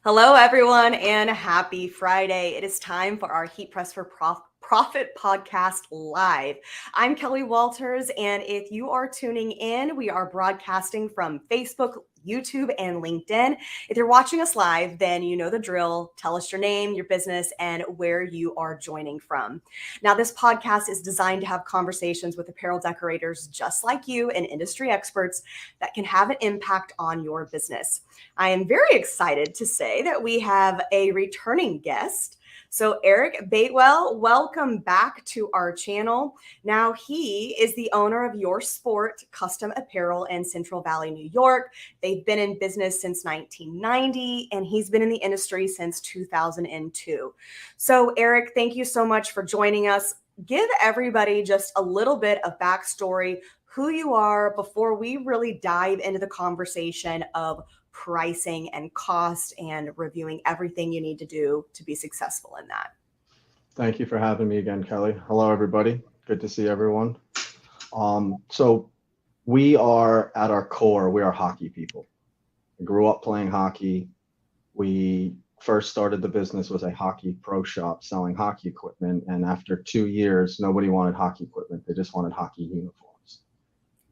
Hello, everyone, and happy Friday. It is time for our Heat Press for Profit podcast live. I'm Kelly Walters, and if you are tuning in, we are broadcasting from Facebook, YouTube, and LinkedIn. If you're watching us live, then you know the drill. Tell us your name, your business, and where you are joining from. Now, this podcast is designed to have conversations with apparel decorators just like you and industry experts that can have an impact on your business. I am very excited to say that we have a returning guest. So Erik Batewell, welcome back to our channel. Now he is the owner of Yoursport Custom Apparel in Central Valley, New York. They've been in business since 1990, and he's been in the industry since 2002. So Erik, thank you so much for joining us. Give everybody just a little bit of backstory, who you are, before we really dive into the conversation of pricing and cost and reviewing everything you need to do to be successful in that. Thank you for having me again, Kelly. Hello, everybody. Good to see everyone. So we are at our core, we are hockey people. I grew up playing hockey. We first started the business was a hockey pro shop selling hockey equipment. And after 2 years, nobody wanted hockey equipment. They just wanted hockey uniforms.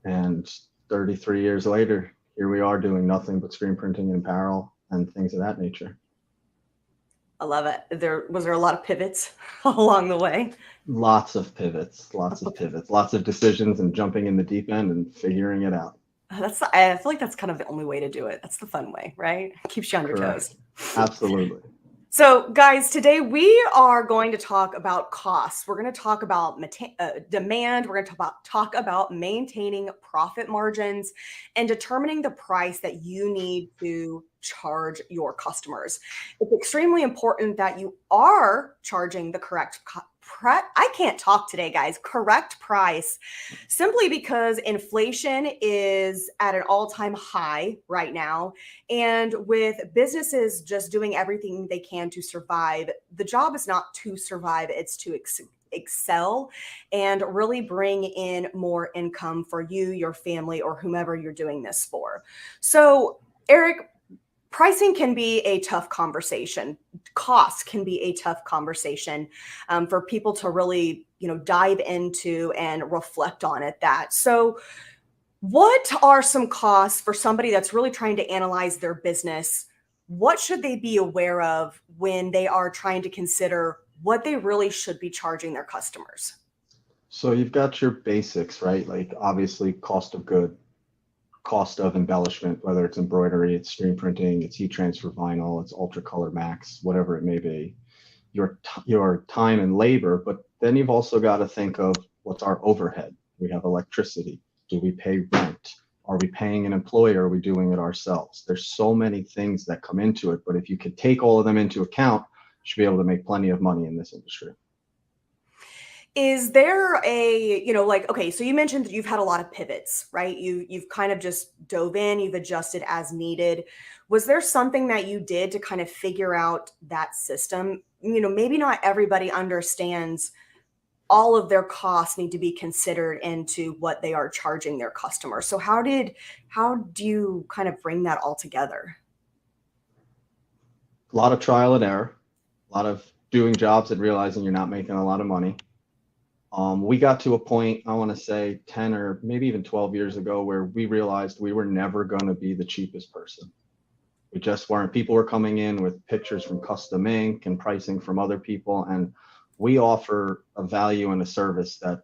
And 33 years later, here we are doing nothing but screen printing and apparel and things of that nature. I love it. Was there a lot of pivots along the way? Lots of pivots, lots of decisions and jumping in the deep end and figuring it out. I feel like that's kind of the only way to do it. That's the fun way, right? Keeps you on your toes. Absolutely. So guys, today we are going to talk about costs. We're going to talk about demand. We're going to talk about maintaining profit margins and determining the price that you need to charge your customers. It's extremely important that you are charging the correct I can't talk today, guys. Correct price, simply because inflation is at an all-time high right now. And with businesses just doing everything they can to survive, the job is not to survive, it's to excel and really bring in more income for you, your family, or whomever you're doing this for. So, Erik, pricing can be a tough conversation. Cost can be a tough conversation for people to really, dive into and reflect on it. So what are some costs for somebody that's really trying to analyze their business? What should they be aware of when they are trying to consider what they really should be charging their customers? So you've got your basics, right? Like obviously cost of good, cost of embellishment, whether it's embroidery, it's screen printing, it's heat transfer vinyl, it's ultra color max, whatever it may be, your time and labor. But then you've also got to think of what's our overhead. We have electricity. Do we pay rent? Are we paying an employer? Are we doing it ourselves? There's so many things that come into it, but if you could take all of them into account, you should be able to make plenty of money in this industry. Is there okay, so you mentioned that you've had a lot of pivots, right? You've kind of just dove in, you've adjusted as needed. Was there something that you did to kind of figure out that system? Maybe not everybody understands all of their costs need to be considered into what they are charging their customers. So how do you kind of bring that all together? A lot of trial and error, a lot of doing jobs and realizing you're not making a lot of money. We got to a point, I want to say 10 or maybe even 12 years ago, where we realized we were never going to be the cheapest person. We just weren't. People were coming in with pictures from Custom Ink and pricing from other people. And we offer a value and a service that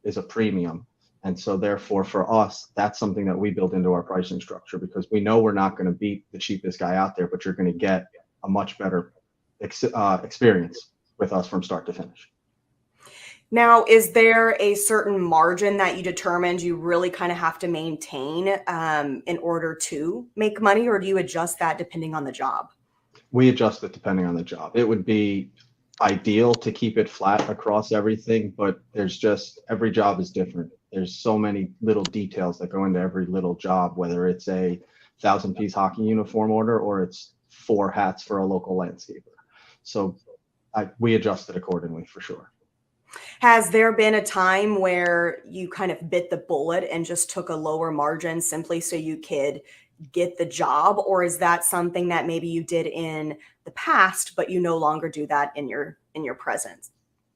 is a premium. And so therefore for us, that's something that we build into our pricing structure, because we know we're not going to beat the cheapest guy out there, but you're going to get a much better experience with us from start to finish. Now, is there a certain margin that you determined you really kind of have to maintain in order to make money, or do you adjust that depending on the job? We adjust it depending on the job. It would be ideal to keep it flat across everything, but every job is different. There's so many little details that go into every little job, whether it's a 1,000-piece hockey uniform order or it's 4 hats for a local landscaper. So we adjust it accordingly for sure. Has there been a time where you kind of bit the bullet and just took a lower margin simply so you could get the job, or is that something that maybe you did in the past, but you no longer do that in your present?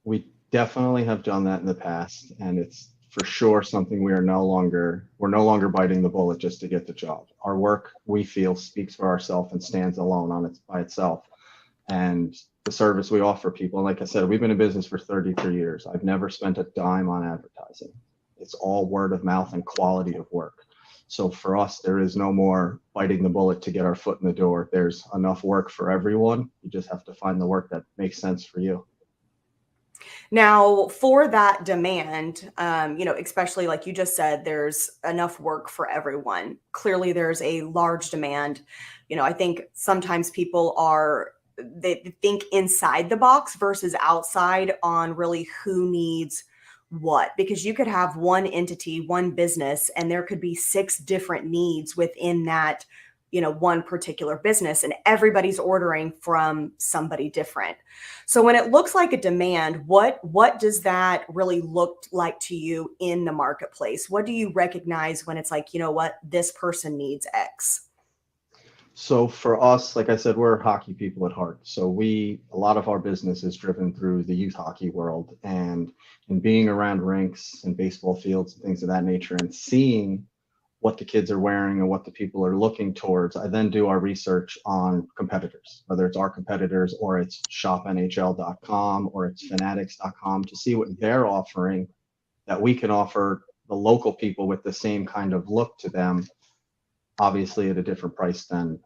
We definitely have done that in the past, and it's for sure something we're no longer biting the bullet just to get the job. Our work, we feel, speaks for ourselves and stands alone on its by itself. And the service we offer people, and like I said, we've been in business for 33 years. I've never spent a dime on advertising. It's all word of mouth and quality of work. So for us, there is no more biting the bullet to get our foot in the door. There's enough work for everyone. You just have to find the work that makes sense for you. Now, for that demand, especially like you just said, there's enough work for everyone. Clearly, there's a large demand. I think sometimes they think inside the box versus outside on really who needs what, because you could have one entity, one business, and there could be six different needs within that, one particular business, and everybody's ordering from somebody different. So when it looks like a demand, what does that really look like to you in the marketplace? What do you recognize when it's like, what, this person needs X? So for us, like I said, we're hockey people at heart. So a lot of our business is driven through the youth hockey world, and in being around rinks and baseball fields and things of that nature and seeing what the kids are wearing and what the people are looking towards. I then do our research on competitors, whether it's our competitors or it's shopnhl.com or it's fanatics.com, to see what they're offering that we can offer the local people with the same kind of look to them, obviously at a different price than,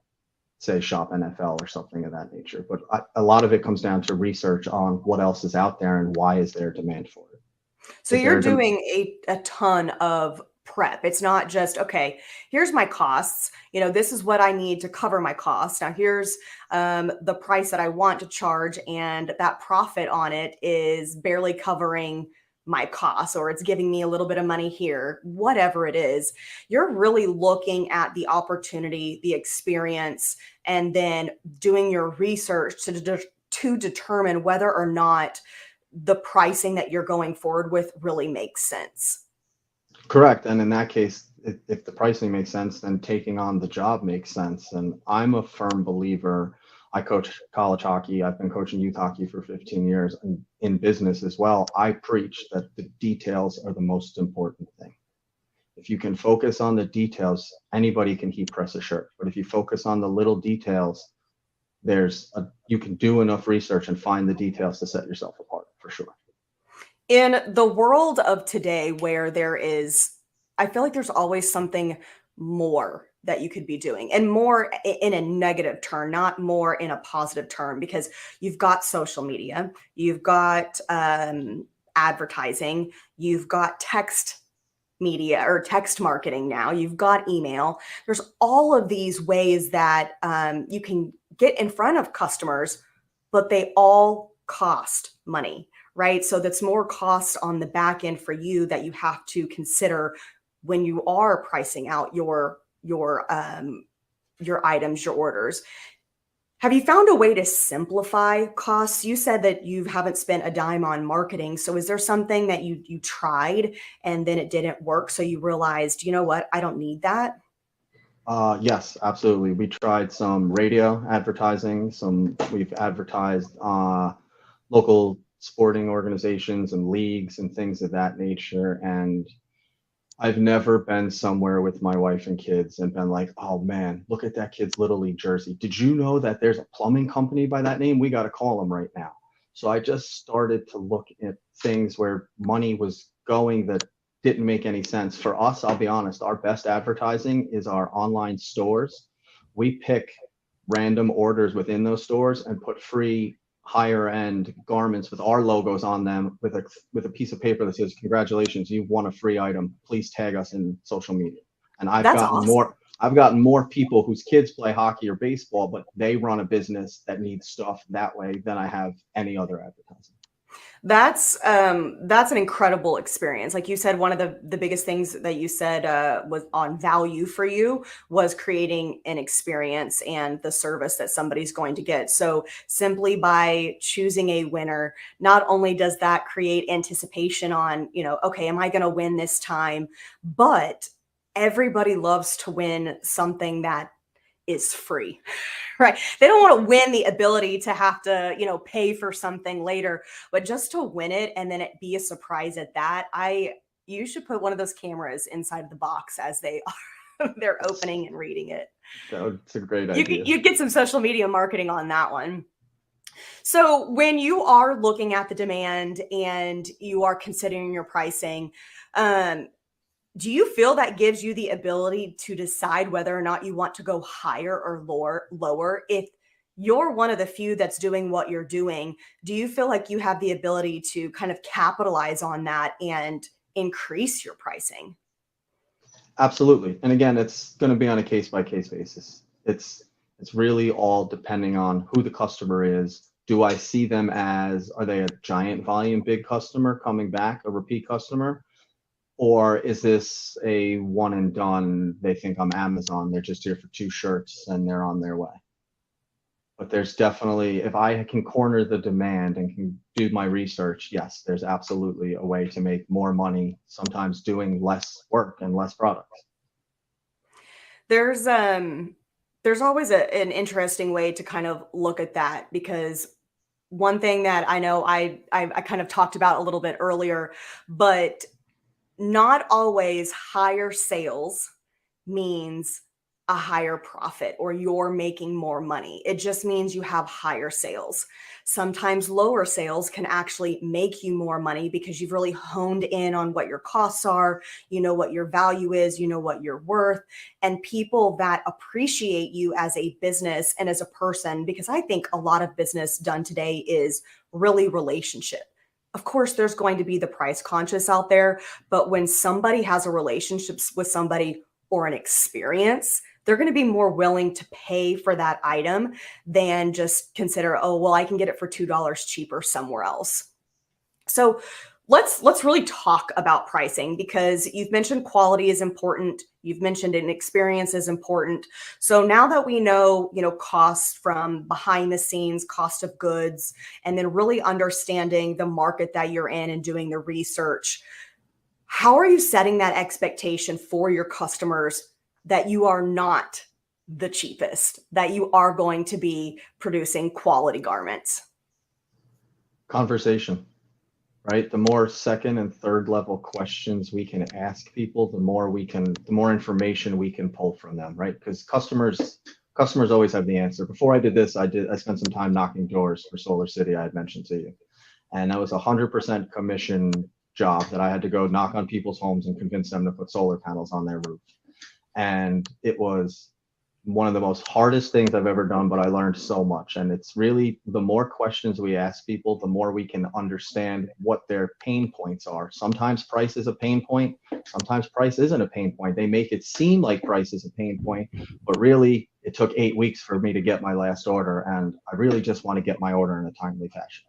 say, Shop NFL or something of that nature. But a lot of it comes down to research on what else is out there and why is there demand for it. So Is there you're a dem- doing a ton of prep. It's not just, okay, here's my costs. This is what I need to cover my costs. Now here's the price that I want to charge, and that profit on it is barely covering my costs, or it's giving me a little bit of money here, whatever it is. You're really looking at the opportunity, the experience, and then doing your research to determine whether or not the pricing that you're going forward with really makes sense. Correct. And in that case, if the pricing makes sense, then taking on the job makes sense. And I'm a firm believer. I coach college hockey. I've been coaching youth hockey for 15 years, and in business as well. I preach that the details are the most important thing. If you can focus on the details, anybody can heat press a shirt. But if you focus on the little details, you can do enough research and find the details to set yourself apart for sure. In the world of today, where I feel like there's always something more that you could be doing, and more in a negative turn, not more in a positive turn, because you've got social media, you've got advertising, you've got text media or text marketing now, you've got email. There's all of these ways that you can get in front of customers, but they all cost money, right? So that's more cost on the back end for you that you have to consider when you are pricing out your items, your orders. Have you found a way to simplify costs? You said that you haven't spent a dime on marketing. So is there something that you tried and then it didn't work, so you realized, you know what, I don't need that? Yes, absolutely. We tried some radio advertising. We've advertised local sporting organizations and leagues and things of that nature. And I've never been somewhere with my wife and kids and been like, oh man, look at that kid's Little League jersey. Did you know that there's a plumbing company by that name? We got to call them right now. So I just started to look at things where money was going that didn't make any sense. For us, I'll be honest, our best advertising is our online stores. We pick random orders within those stores and put free higher end garments with our logos on them with a piece of paper that says, congratulations, you've won a free item, please tag us in social media. And That's awesome. I've gotten more people whose kids play hockey or baseball, but they run a business that needs stuff that way than I have any other advertising. That's an incredible experience. Like you said, one of the biggest things that you said was on value for you was creating an experience and the service that somebody's going to get. So simply by choosing a winner, not only does that create anticipation on, okay, am I going to win this time? But everybody loves to win something that is free, right? They don't want to win the ability to have to, pay for something later, but just to win it and then it be a surprise at that. You should put one of those cameras inside of the box as they're opening and reading it. That's a great You idea. you get some social media marketing on that one. So when you are looking at the demand and you are considering your pricing, um, do you feel that gives you the ability to decide whether or not you want to go higher or lower? If you're one of the few that's doing what you're doing, do you feel like you have the ability to kind of capitalize on that and increase your pricing? Absolutely. And again, it's going to be on a case by case basis. It's really all depending on who the customer is. Do I see them as, are they a giant volume big customer coming back, a repeat customer? Or is this a one and done? They think I'm Amazon. They're just here for 2 shirts and they're on their way. But there's definitely, if I can corner the demand and can do my research, yes, there's absolutely a way to make more money, sometimes doing less work and less products. There's always an interesting way to kind of look at that, because one thing that I know I kind of talked about a little bit earlier, but not always higher sales means a higher profit or you're making more money. It just means you have higher sales. Sometimes lower sales can actually make you more money because you've really honed in on what your costs are, you know what your value is, you know what you're worth, and people that appreciate you as a business and as a person, because I think a lot of business done today is really relationship. Of course, there's going to be the price conscious out there, but when somebody has a relationship with somebody or an experience, they're going to be more willing to pay for that item than just consider, oh, well, I can get it for $2 cheaper somewhere else. So let's really talk about pricing, because you've mentioned quality is important. You've mentioned an experience is important. So now that we know, costs from behind the scenes, cost of goods, and then really understanding the market that you're in and doing the research, how are you setting that expectation for your customers that you are not the cheapest, that you are going to be producing quality garments? Conversation, right? The more second and third level questions we can ask people, the more information we can pull from them, right? Because customers always have the answer. Before I did this, I spent some time knocking doors for Solar City, I had mentioned to you. And that was 100% commission job that I had to go knock on people's homes and convince them to put solar panels on their roof. And it was one of the most hardest things I've ever done, but I learned so much. And it's really, the more questions we ask people, the more we can understand what their pain points are. Sometimes price is a pain point. Sometimes price isn't a pain point. They make it seem like price is a pain point, but really it took 8 weeks for me to get my last order. And I really just want to get my order in a timely fashion.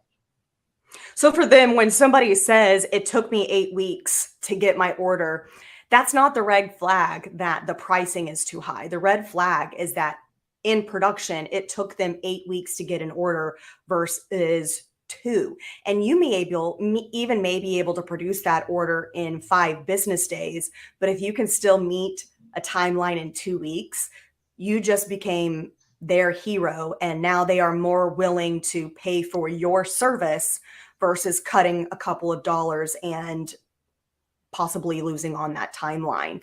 So for them, when somebody says it took me 8 weeks to get my order, that's not the red flag that the pricing is too high. The red flag is that in production, it took them 8 weeks to get an order versus 2. And you may be able to produce that order in 5 business days. But if you can still meet a timeline in 2 weeks, you just became their hero. And now they are more willing to pay for your service versus cutting a couple of dollars and possibly losing on that timeline.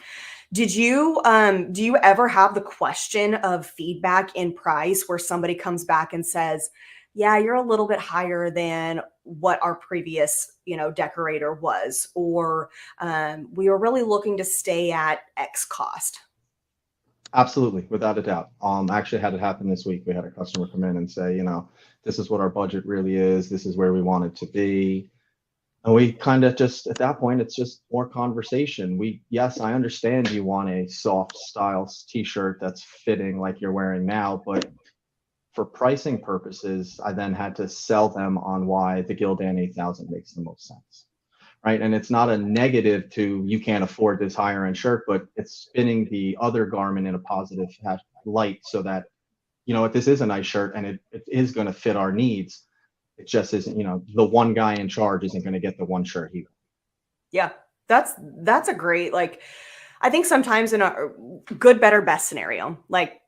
Do you ever have the question of feedback in price where somebody comes back and says, yeah, you're a little bit higher than what our previous, decorator was, or we were really looking to stay at X cost? Absolutely, without a doubt. I actually had it happen this week. We had a customer come in and say, this is what our budget really is. This is where we want it to be. And we kind of just, at that point, it's just more conversation. Yes, I understand you want a soft style t-shirt that's fitting like you're wearing now, but for pricing purposes, I then had to sell them on why the Gildan 8000 makes the most sense. Right. And it's not a negative to, you can't afford this higher end shirt, but it's spinning the other garment in a positive light so that, if this is a nice shirt and it is going to fit our needs, it just isn't, the one guy in charge isn't going to get the one shirt he. Yeah, that's a great, I think sometimes in a good, better, best scenario, like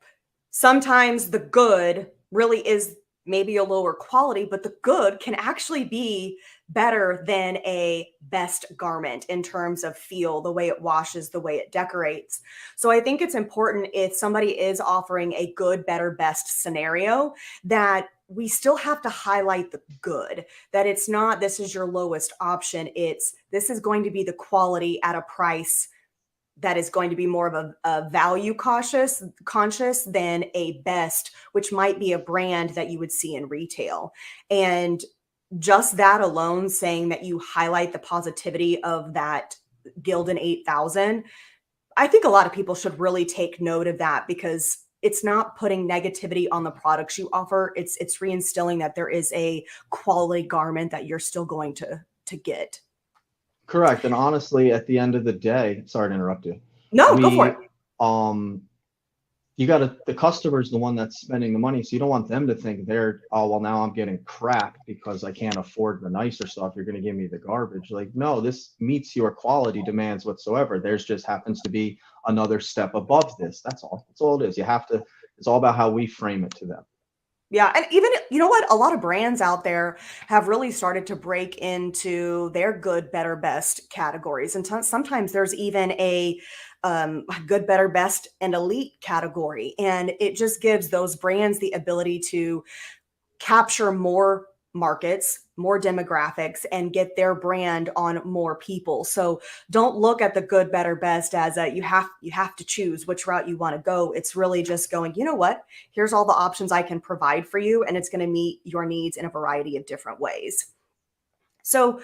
sometimes the good really is maybe a lower quality, but the good can actually be better than a best garment in terms of feel, the way it washes, the way it decorates. So I think it's important if somebody is offering a good, better, best scenario that we still have to highlight the good, that it's not this is your lowest option. It's this is going to be the quality at a price that is going to be more of a value conscious than a best, which might be a brand that you would see in retail. And just that alone, saying that you highlight the positivity of that Gildan 8000, I think a lot of people should really take note of that, because it's not putting negativity on the products you offer. It's reinstilling that there is a quality garment that you're still going to get. Correct. And honestly, at the end of the day, sorry to interrupt you. No, go for it. We, you got to, the customer's the one that's spending the money. So you don't want them to think they're, oh, well, now I'm getting crap because I can't afford the nicer stuff. You're going to give me the garbage. Like, no, this meets your quality demands whatsoever. There's just happens to be another step above this. That's all. That's all it is. You have to, it's all about how we frame it to them. Yeah, and even you know what? A lot of brands out there have really started to break into their good, better, best categories, and sometimes there's even a good, better, best, and elite category, and it just gives those brands the ability to capture more markets, more demographics, and get their brand on more people. So don't look at the good, better, best as a you have to choose which route you want to go. It's really just going, you know what? Here's all the options I can provide for you, and it's going to meet your needs in a variety of different ways. So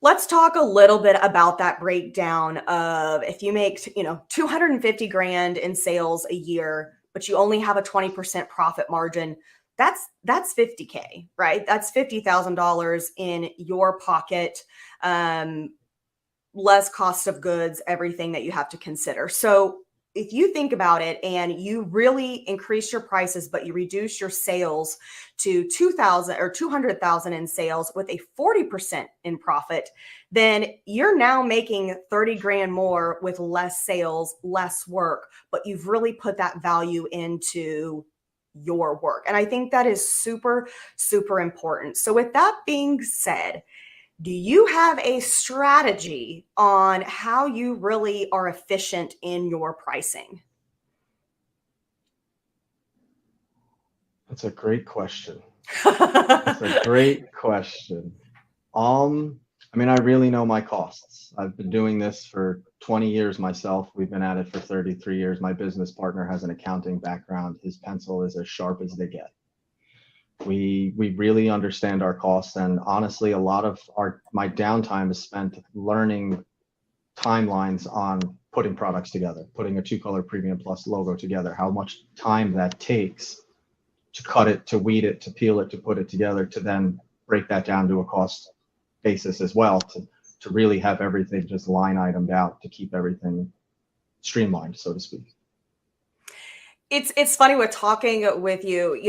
let's talk a little bit about that breakdown of if you make, 250 grand in sales a year, but you only have a 20% profit margin, that's 50K, right? That's $50,000 in your pocket, less cost of goods, everything that you have to consider. So if you think about it and you really increase your prices, but you reduce your sales to 2,000 or 200,000 in sales with a 40% in profit, then you're now making 30 grand more with less sales, less work, but you've really put that value into your work. And I think that is super, super important. So with that being said, do you have a strategy on how you really are efficient in your pricing? That's a great question. That's a great question. I mean, I really know my costs. I've been doing this for 20 years myself. We've been at it for 33 years. My business partner has an accounting background. His pencil is as sharp as they get. We really understand our costs, and honestly, a lot of my downtime is spent learning timelines on putting products together, putting a two-color Premium Plus logo together, how much time that takes to cut it, to weed it, to peel it, to put it together, to then break that down to a cost basis as well, to really have everything just line itemed out, to keep everything streamlined, so to speak. It's funny with talking with you,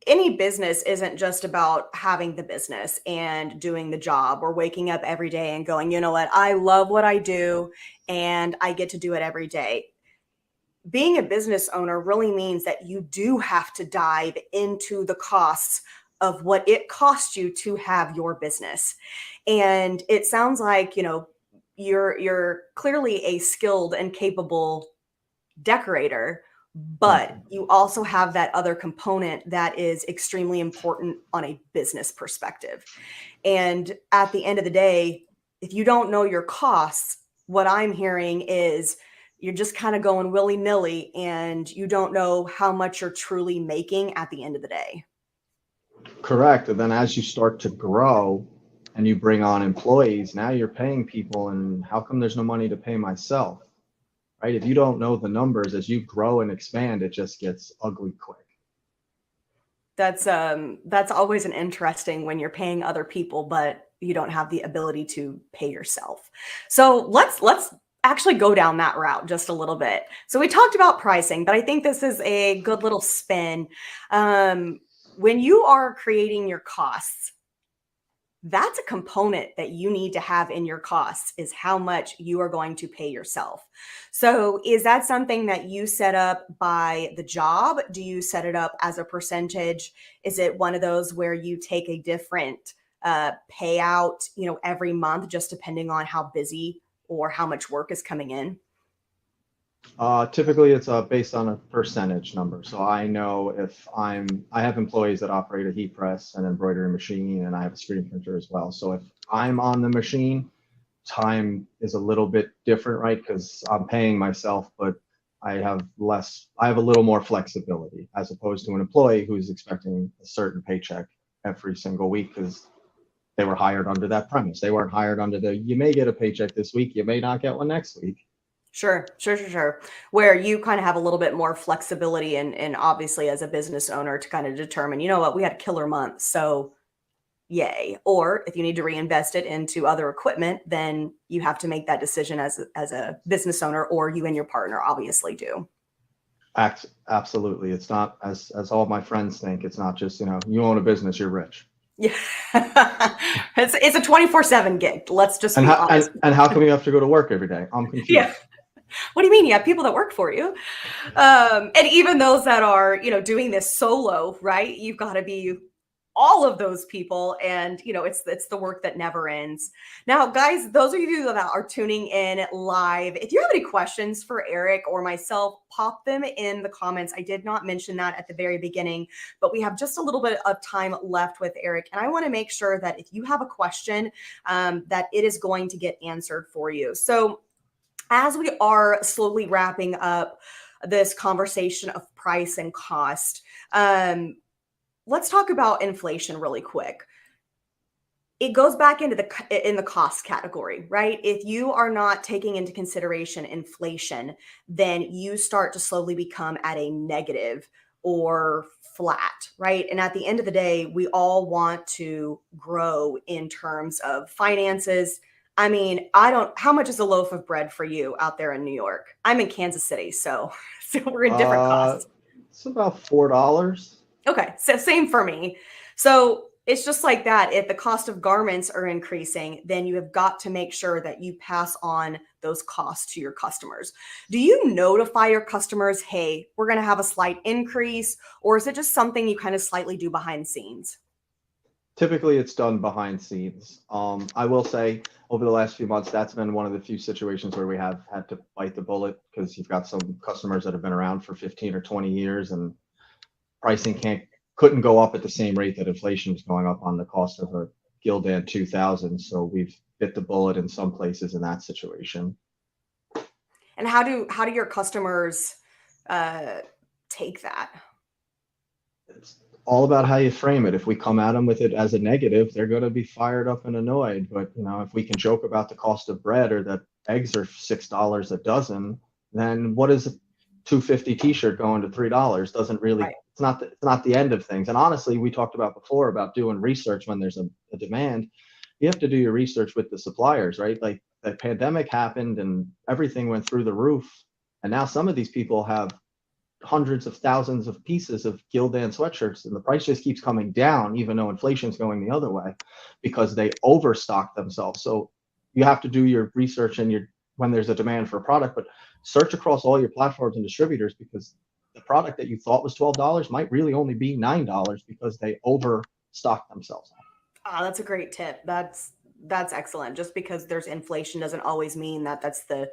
any business isn't just about having the business and doing the job or waking up every day and going, you know what, I love what I do and I get to do it every day. Being a business owner really means that you do have to dive into the costs of what it costs you to have your business. And it sounds like, you're clearly a skilled and capable decorator, Thank but you. you also have that other component that is extremely important on a business perspective. And at the end of the day, if you don't know your costs, what I'm hearing is you're just kind of going willy-nilly and you don't know how much you're truly making at the end of the day. Correct. And then as you start to grow and you bring on employees, now you're paying people, and how come there's no money to pay myself? Right? If you don't know the numbers as you grow and expand, it just gets ugly quick. That's always an interesting when you're paying other people, but you don't have the ability to pay yourself. So let's actually go down that route just a little bit. So we talked about pricing, but I think this is a good little spin. When you are creating your costs, that's a component that you need to have in your costs, is how much you are going to pay yourself. So is that something that you set up by the job? Do you set it up as a percentage? Is it one of those where you take a different payout, every month, just depending on how busy or how much work is coming in? Typically, it's based on a percentage number. So I know if I have employees that operate a heat press and embroidery machine, and I have a screen printer as well. So if I'm on the machine, time is a little bit different, right? Because I'm paying myself, but I have a little more flexibility as opposed to an employee who's expecting a certain paycheck every single week because they were hired under that premise. They weren't hired under you may get a paycheck this week, you may not get one next week. Sure, sure, sure, sure. Where you kind of have a little bit more flexibility and obviously as a business owner to kind of determine, you know what, we had a killer month, so yay. Or if you need to reinvest it into other equipment, then you have to make that decision as a business owner, or you and your partner obviously do. Absolutely. It's not as all my friends think. It's not just, you own a business, you're rich. Yeah. It's a 24/7 gig. Let's just And be honest. and how come you have to go to work every day? I'm confused. Yeah. What do you mean? You have people that work for you. And even those that are, doing this solo, right? You've got to be all of those people, and it's the work that never ends. Now, guys, those of you that are tuning in live, if you have any questions for Erik or myself, pop them in the comments. I did not mention that at the very beginning, but we have just a little bit of time left with Erik, and I want to make sure that if you have a question, that it is going to get answered for you. So as we are slowly wrapping up this conversation of price and cost, let's talk about inflation really quick. It goes back into the cost category, right? If you are not taking into consideration inflation, then you start to slowly become at a negative or flat, right? And at the end of the day, we all want to grow in terms of finances. I mean, how much is a loaf of bread for you out there in New York? I'm in Kansas City, so we're in different costs. It's about $4. Okay, so same for me. So it's just like that. If the cost of garments are increasing, then you have got to make sure that you pass on those costs to your customers. Do you notify your customers, hey, we're going to have a slight increase, or is it just something you kind of slightly do behind the scenes? Typically, it's done behind scenes. I will say over the last few months, that's been one of the few situations where we have had to bite the bullet because you've got some customers that have been around for 15 or 20 years and pricing couldn't go up at the same rate that inflation was going up on the cost of a Gildan 2000. So we've bit the bullet in some places in that situation. And how do your customers take that? It's all about how you frame it. If we come at them with it as a negative, they're going to be fired up and annoyed. But if we can joke about the cost of bread or that eggs are $6 a dozen, then what is a $2.50 t-shirt going to $3? Doesn't really. Right. It's not the end of things. And honestly, we talked about before about doing research when there's a demand. You have to do your research with the suppliers, right? Like the pandemic happened and everything went through the roof. And now some of these people have hundreds of thousands of pieces of Gildan sweatshirts, and the price just keeps coming down, even though inflation's going the other way, because they overstock themselves. So you have to do your research and when there's a demand for a product, but search across all your platforms and distributors, because the product that you thought was $12 might really only be $9 because they overstock themselves. That's a great tip. That's excellent. Just because there's inflation doesn't always mean that that's the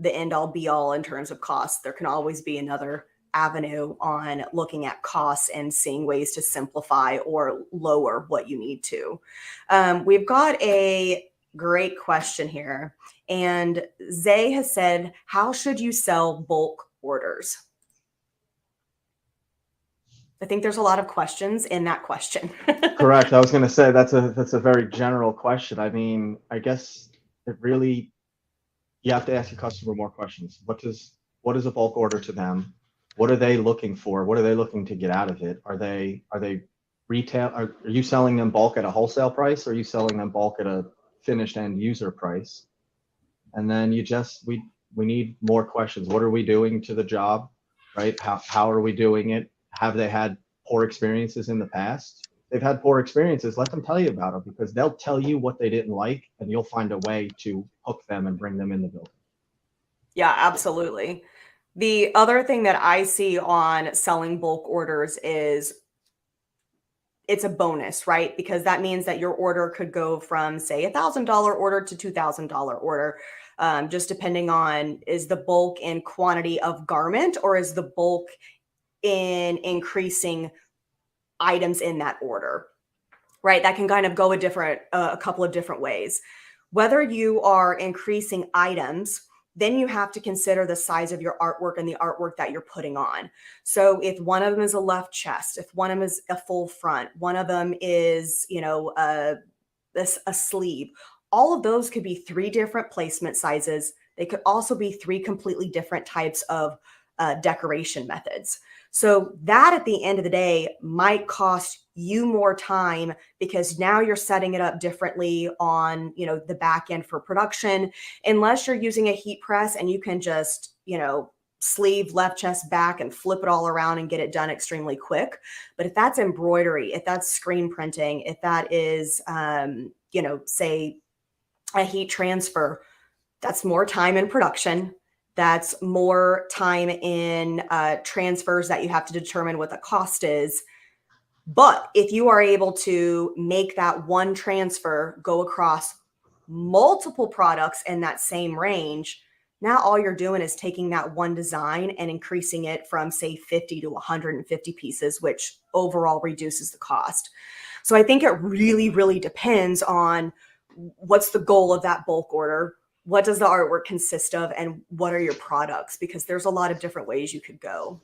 end all be all in terms of costs. There can always be another avenue on looking at costs and seeing ways to simplify or lower what you need to. We've got a great question here. And Zay has said, how should you sell bulk orders? I think there's a lot of questions in that question. Correct. I was going to say that's a very general question. I mean, I guess you have to ask your customer more questions. What is a bulk order to them? What are they looking for? What are they looking to get out of it? Are they retail? Are you selling them bulk at a wholesale price? Or are you selling them bulk at a finished end user price? And then we need more questions. What are we doing to the job, right? How are we doing it? Have they had poor experiences in the past? they've had poor experiences, let them tell you about it, because they'll tell you what they didn't like, and you'll find a way to hook them and bring them in the building. Yeah, absolutely. The other thing that I see on selling bulk orders is it's a bonus, right? Because that means that your order could go from, say, $1,000 order to $2,000 order, just depending on, is the bulk in quantity of garment or is the bulk in increasing items in that order, right? That can kind of go a couple of different ways. Whether you are increasing items, then you have to consider the size of your artwork and the artwork that you're putting on. So if one of them is a left chest, if one of them is a full front, one of them is, a sleeve, all of those could be 3 different placement sizes. They could also be 3 completely different types of decoration methods. So that at the end of the day might cost you more time because now you're setting it up differently on, the back end for production, unless you're using a heat press and you can just, sleeve left chest back and flip it all around and get it done extremely quick. But if that's embroidery, if that's screen printing, if that is, say a heat transfer, that's more time in production. That's more time in transfers that you have to determine what the cost is. But if you are able to make that one transfer go across multiple products in that same range, now all you're doing is taking that one design and increasing it from, say, 50 to 150 pieces, which overall reduces the cost. So I think it really, really depends on what's the goal of that bulk order, what does the artwork consist of, and what are your products, because there's a lot of different ways you could go.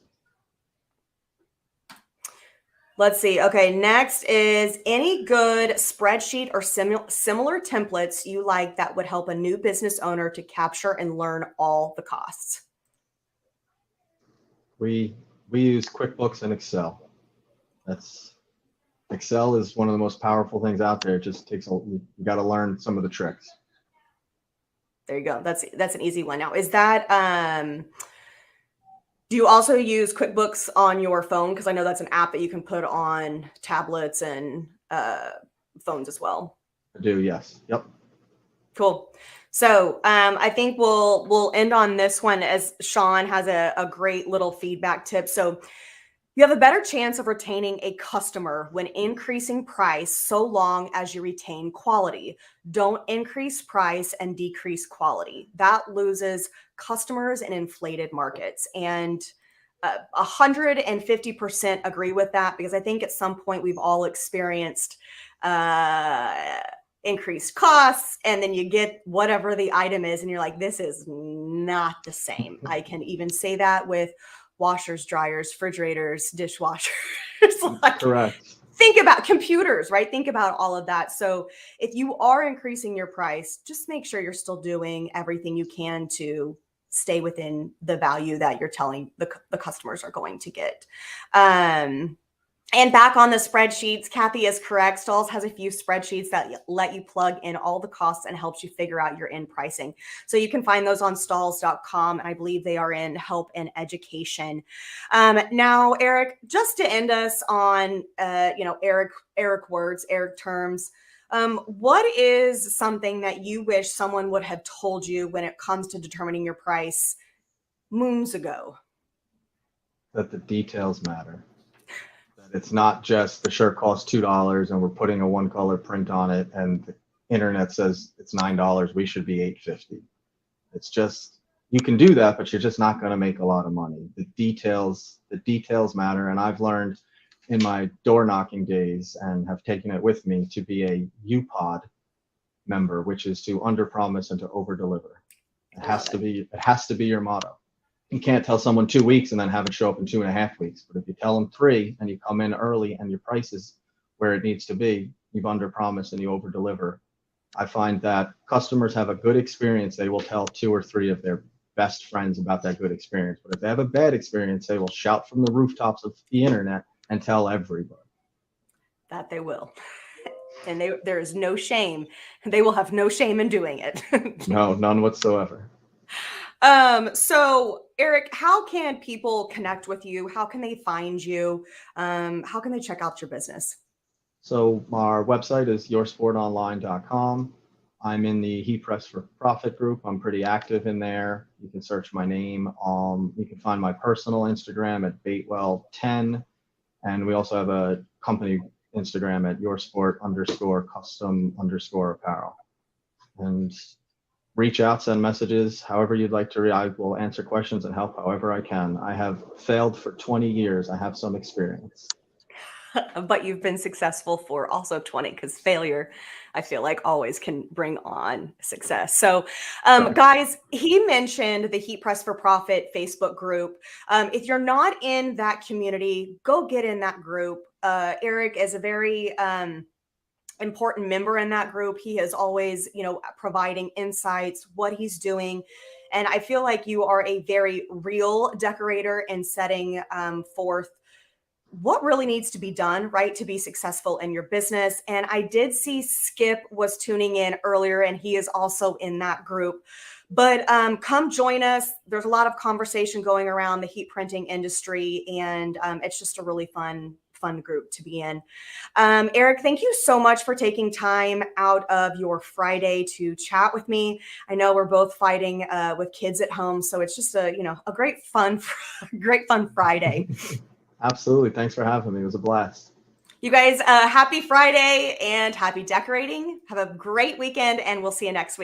Let's see. Okay, next is any good spreadsheet or similar templates you like that would help a new business owner to capture and learn all the costs. We use QuickBooks and Excel. Excel is one of the most powerful things out there. It just takes you got to learn some of the tricks. There you go. That's an easy one. Now, is that do you also use QuickBooks on your phone? Because I know that's an app that you can put on tablets and phones as well. I do, yes. Yep. Cool. So I think we'll end on this one, as Sean has a great little feedback tip. So you have a better chance of retaining a customer when increasing price so long as you retain quality. Don't increase price and decrease quality. That loses customers in inflated markets. And 150% agree with that, because I think at some point we've all experienced increased costs, and then you get whatever the item is and you're like, this is not the same. I can even say that with washers, dryers, refrigerators, dishwashers. Like, correct. Think about computers, right? Think about all of that. So if you are increasing your price, just make sure you're still doing everything you can to stay within the value that you're telling the customers are going to get. And back on the spreadsheets, Kathy is correct. Stalls has a few spreadsheets that let you plug in all the costs and helps you figure out your end pricing. So you can find those on stalls.com. And I believe they are in help and education. Now, Erik, just to end us on, Erik words, Erik terms, what is something that you wish someone would have told you when it comes to determining your price moons ago? That the details matter. It's not just the shirt costs $2 and we're putting a one color print on it and the internet says it's $9. We should be $8.50. It's just, you can do that, but you're just not going to make a lot of money. The details matter. And I've learned in my door knocking days, and have taken it with me, to be a UPOD member, which is to under promise and to over deliver. It has to be your motto. You can't tell someone 2 weeks and then have it show up in 2.5 weeks. But if you tell them 3 and you come in early and your price is where it needs to be, you've under promised and you over deliver. I find that customers have a good experience, they will tell 2 or 3 of their best friends about that good experience. But if they have a bad experience, they will shout from the rooftops of the internet and tell everybody. That they will. And there is no shame. They will have no shame in doing it. No, none whatsoever. So Erik, how can people connect with you? How can they find you? How can they check out your business? So our website is yoursportonline.com. I'm in the Heat Press for Profit group. I'm pretty active in there. You can search my name. You can find my personal Instagram at Batewell10. And we also have a company Instagram at Yoursport_Custom_Apparel. And reach out, send messages, however you'd like to. I will answer questions and help however I can. I have failed for 20 years. I have some experience. But you've been successful for also 20, because failure, I feel like, always can bring on success. So, guys, he mentioned the Heat Press for Profit Facebook group. If you're not in that community, go get in that group. Erik is a very important member in that group. He is always, providing insights, what he's doing. And I feel like you are a very real decorator in setting forth what really needs to be done, right, to be successful in your business. And I did see Skip was tuning in earlier, and he is also in that group. But come join us. There's a lot of conversation going around the heat printing industry, and it's just a really fun group to be in. Erik, thank you so much for taking time out of your Friday to chat with me. I know we're both fighting with kids at home, so it's just a great fun Friday. Absolutely. Thanks for having me. It was a blast. You guys, happy Friday and happy decorating. Have a great weekend, and we'll see you next week.